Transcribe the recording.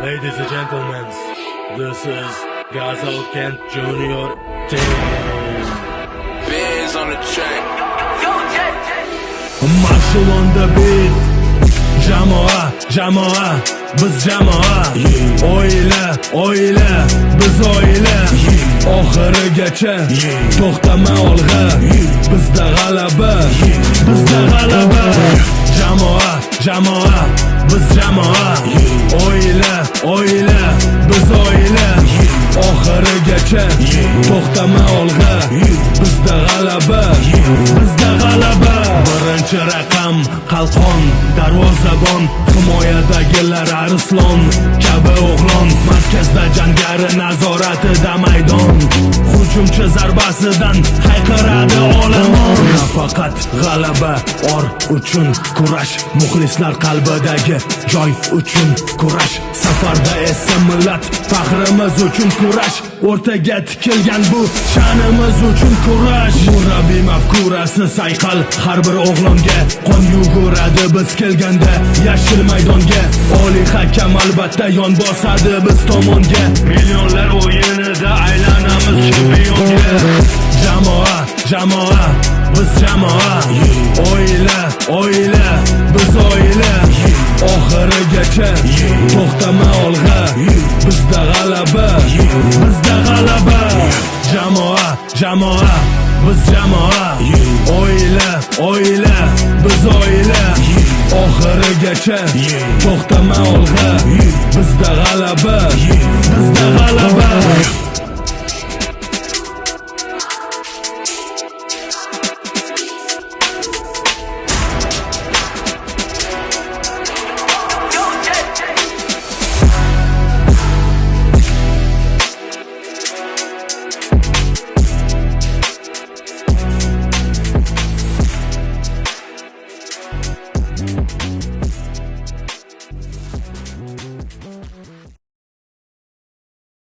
Ladies and gentlemen, this is Gazal Kent Junior Team. Bands on the track. Marshall on the beat. Jamoa, biz jamoa. Oila, biz oila. Oxirigacha to'xtama olg'a. Bizda g'alaba. Jamoa, biz jamoa. Oila, biz oila. Oxirigacha to'xtama olg'a. Bizda g'alaba. Birinchi raqam qalqon, darvozabon, himoyadagilar arslon kabi o'g'lon, markazda jangari nazoratida maydon, hujumchi zarbasidan hayqiradi olomon. Faqat g'alaba or uchun kurash, muxlislar qalbidagi joy uchun kurash, safarda esa millat faxrimiz uchun kurash, o'rtaga tikilgan bu sha'nimiz uchun kurash. Murabbiy mafkurasi sayqal, har bir o'g'longa qon yuguradi biz kelganda yashil maydonga. Oliy hakam albatta yon bosadi biz tomonga, millionlar o'yinida aylanamiz chempionga. Jamoa, biz jamoa. Oila, biz oila. Oxirigacha to'xtama olg'a. Bizda g'alaba. Jamoa, biz jamoa. Oila, biz oila. Oxirigacha to'xtama olg'a. Bizda g'alaba.